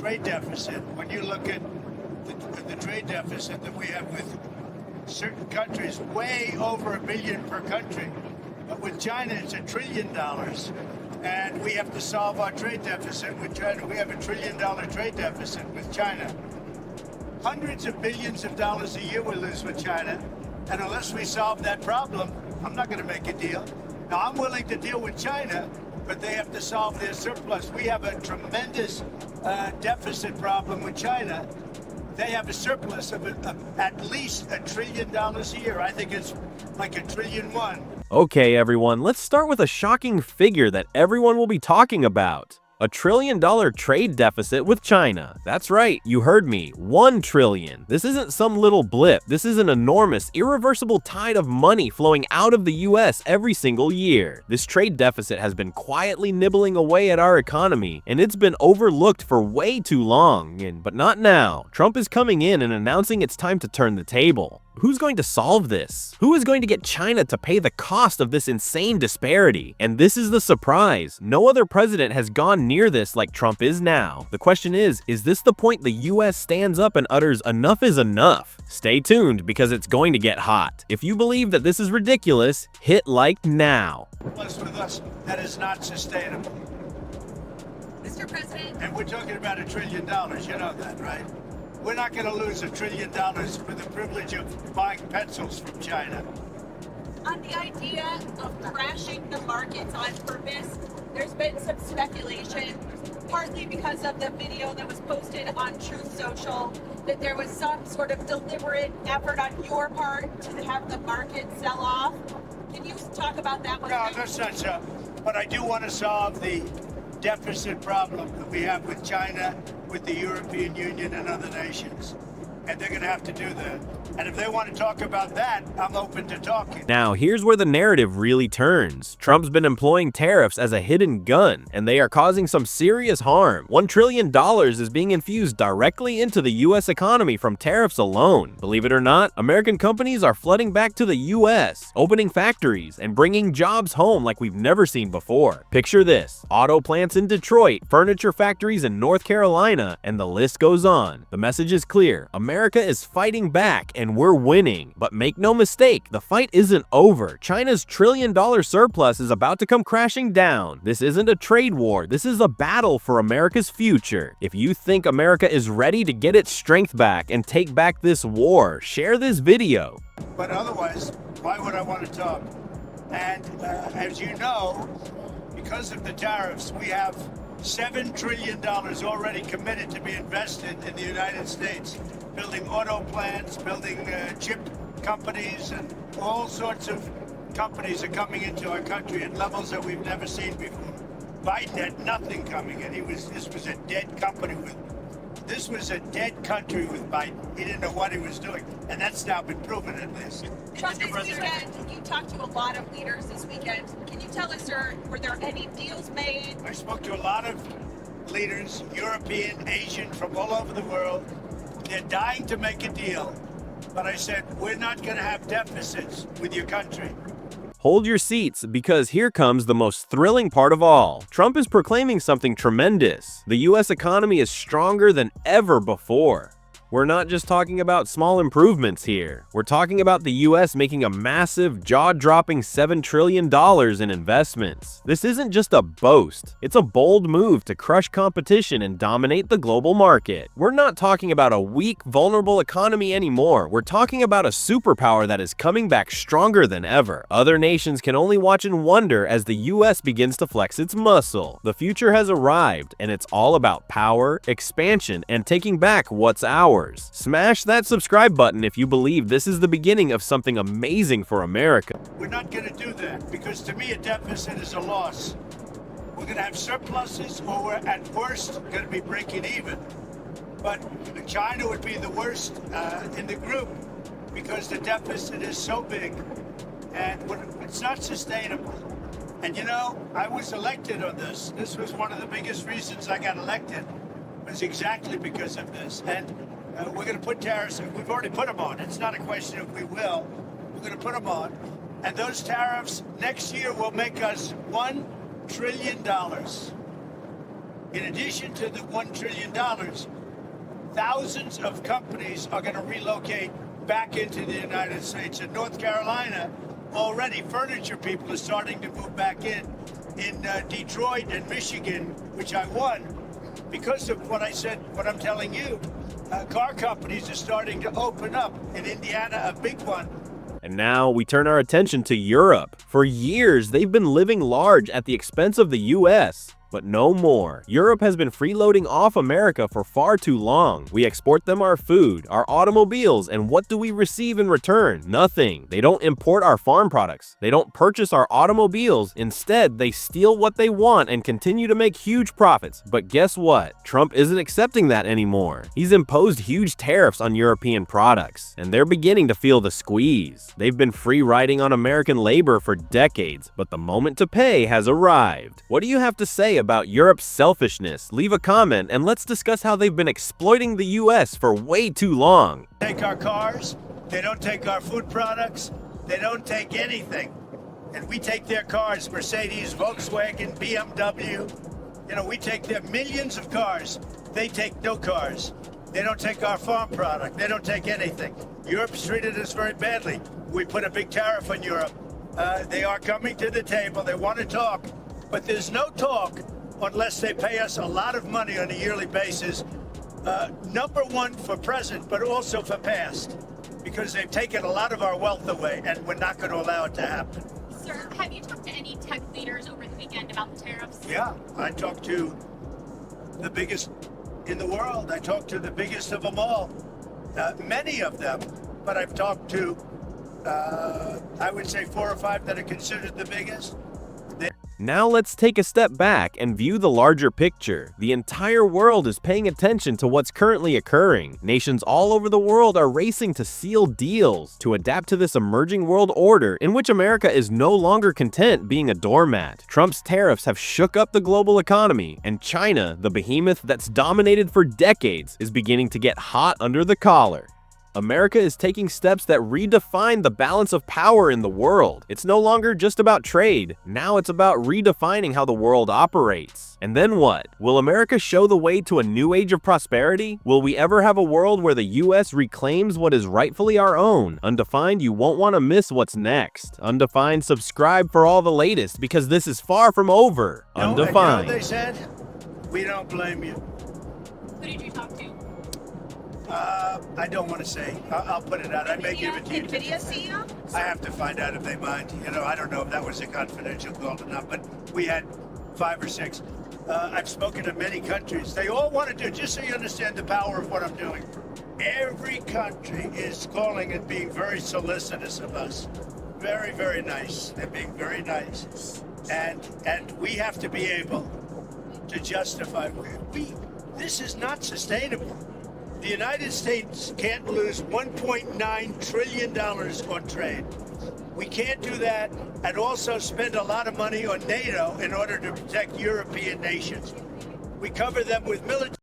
trade deficit, when you look at the trade deficit that we have with certain countries, way over $1 billion per country. But with China, it's $1 trillion. And we have to solve our trade deficit with China. We have $1 trillion trade deficit with China. Hundreds of billions of dollars a year we lose with China. And unless we solve that problem, I'm not going to make a deal. Now, I'm willing to deal with China, but they have to solve their surplus. We have a tremendous deficit problem with China. They have a surplus of at least $1 trillion a year. I think it's like $1.1 trillion. Okay, everyone, let's start with a shocking figure that everyone will be talking about. $1 trillion trade deficit with China. That's right, you heard me, $1 trillion. This isn't some little blip. This is an enormous, irreversible tide of money flowing out of the US every single year. This trade deficit has been quietly nibbling away at our economy, and it's been overlooked for way too long. But not now. Trump is coming in and announcing it's time to turn the table. Who's going to solve this? Who is going to get China to pay the cost of this insane disparity? And this is the surprise. No other president has gone near this like Trump is now. The question is this the point the US stands up and utters enough is enough? Stay tuned because it's going to get hot. If you believe that this is ridiculous, hit like now. Plus with us, that is not sustainable. Mr. President. And we're talking about $1 trillion, you know that, right? We're not going to lose $1 trillion for the privilege of buying pencils from China. On the idea of crashing the markets on purpose, there's been some speculation, partly because of the video that was posted on Truth Social, that there was some sort of deliberate effort on your part to have the market sell off. Can you talk about that one? No, that's not so. But I do want to solve the deficit problem that we have with China, with the European Union and other nations. And they're going to have to do that. And if they want to talk about that, I'm open to talking. Now, here's where the narrative really turns. Trump's been employing tariffs as a hidden gun, and they are causing some serious harm. $1 trillion is being infused directly into the US economy from tariffs alone. Believe it or not, American companies are flooding back to the US, opening factories and bringing jobs home like we've never seen before. Picture this: auto plants in Detroit, furniture factories in North Carolina, and the list goes on. The message is clear. America is fighting back, and we're winning. But make no mistake, the fight isn't over. China's $1 trillion surplus is about to come crashing down. This isn't a trade war. This is a battle for America's future. If you think America is ready to get its strength back and take back this war, share this video. But otherwise, why would I want to talk? And as you know, because of the tariffs, we have $7 trillion already committed to be invested in the United States, building auto plants, building chip companies, and all sorts of companies are coming into our country at levels that we've never seen before. Biden had nothing coming in. This was a dead country with Biden. He didn't know what he was doing, and that's now been proven at least. Trump, this weekend, you talked to a lot of leaders this weekend. Can you tell us, sir, were there any deals made? I spoke to a lot of leaders, European, Asian, from all over the world. They're dying to make a deal. But I said, we're not going to have deficits with your country. Hold your seats, because here comes the most thrilling part of all. Trump is proclaiming something tremendous. The US economy is stronger than ever before. We're not just talking about small improvements here. We're talking about the US making a massive, jaw-dropping $7 trillion in investments. This isn't just a boast. It's a bold move to crush competition and dominate the global market. We're not talking about a weak, vulnerable economy anymore. We're talking about a superpower that is coming back stronger than ever. Other nations can only watch and wonder as the US begins to flex its muscle. The future has arrived, and it's all about power, expansion, and taking back what's ours. Smash that subscribe button if you believe this is the beginning of something amazing for America. We're not going to do that, because to me a deficit is a loss. We're going to have surpluses, or we're at worst going to be breaking even. But China would be the worst in the group, because the deficit is so big and it's not sustainable. And you know, I was elected on this. This was one of the biggest reasons I got elected, was exactly because of this. And we're going to put tariffs, we've already put them on. It's not a question of we will. We're going to put them on. And those tariffs next year will make us $1 trillion. In addition to the $1 trillion, thousands of companies are going to relocate back into the United States. In North Carolina, already furniture people are starting to move back in. In Detroit and Michigan, which I won, because of what I said, what I'm telling you, car companies are starting to open up. In Indiana, a big one. And now we turn our attention to Europe. For years, they've been living large at the expense of the US. But no more. Europe has been freeloading off America for far too long. We export them our food, our automobiles, and what do we receive in return? Nothing. They don't import our farm products. They don't purchase our automobiles. Instead, they steal what they want and continue to make huge profits. But guess what? Trump isn't accepting that anymore. He's imposed huge tariffs on European products, and they're beginning to feel the squeeze. They've been free riding on American labor for decades, but the moment to pay has arrived. What do you have to say about Europe's selfishness? Leave a comment and let's discuss how they've been exploiting the US for way too long. Take our cars, they don't take our food products, they don't take anything. And we take their cars, Mercedes, Volkswagen, BMW. You know, we take their millions of cars. They take no cars. They don't take our farm product. They don't take anything. Europe's treated us very badly. We put a big tariff on Europe. They are coming to the table. They want to talk. But there's no talk unless they pay us a lot of money on a yearly basis. Number one for present, but also for past, because they've taken a lot of our wealth away, and we're not going to allow it to happen. Sir, have you talked to any tech leaders over the weekend about the tariffs? Yeah, I talked to the biggest in the world. I talked to the biggest of them all, many of them, but I've talked to, I would say 4 or 5 that are considered the biggest. Now let's take a step back and view the larger picture. The entire world is paying attention to what's currently occurring. Nations all over the world are racing to seal deals to adapt to this emerging world order in which America is no longer content being a doormat. Trump's tariffs have shook up the global economy, and China, the behemoth that's dominated for decades, is beginning to get hot under the collar. America is taking steps that redefine the balance of power in the world. It's no longer just about trade. Now it's about redefining how the world operates. And then what? Will America show the way to a new age of prosperity? Will we ever have a world where the US reclaims what is rightfully our own? Undefined, you won't want to miss what's next. Undefined, subscribe for all the latest because this is far from over. Undefined. You know what they said? We don't blame you. Who did you talk to? I don't want to say. I'll put it out. I may give it to you. NVIDIA CEO? I have to find out if they mind. You know, I don't know if that was a confidential call or not, but we had 5 or 6. I've spoken to many countries. They all want to do, just so you understand the power of what I'm doing. Every country is calling and being very solicitous of us. Very, very nice. They're being very nice. And we have to be able to justify. This is not sustainable. The United States can't lose $1.9 trillion on trade. We can't do that and also spend a lot of money on NATO in order to protect European nations. We cover them with military